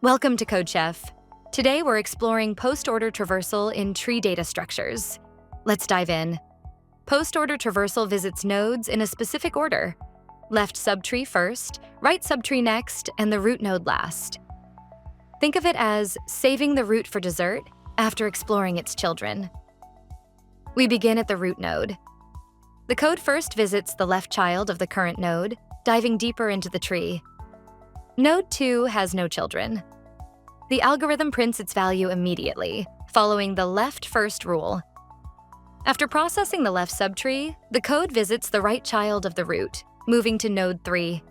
Welcome to CodeChef. Today we're exploring post-order traversal in tree data structures. Let's dive in. Post-order traversal visits nodes in a specific order. Left subtree first, right subtree next, and the root node last. Think of it as saving the root for dessert after exploring its children. We begin at the root node. The code first visits the left child of the current node, diving deeper into the tree. Node 2 has no children. The algorithm prints its value immediately, following the left first rule. After processing the left subtree, the code visits the right child of the root, moving to node 3.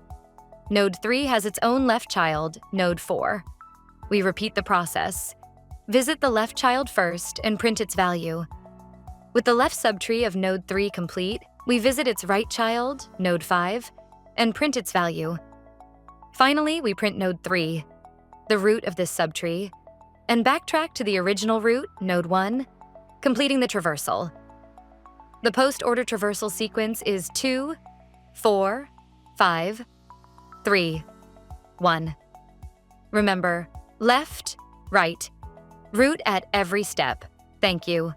Node 3 has its own left child, node 4. We repeat the process. Visit the left child first and print its value. With the left subtree of node 3 complete, we visit its right child, node 5, and print its value. Finally, we print node 3, the root of this subtree, and backtrack to the original root, node 1, completing the traversal. The post-order traversal sequence is 2, 4, 5, 3, 1. Remember, left, right, root at every step. Thank you.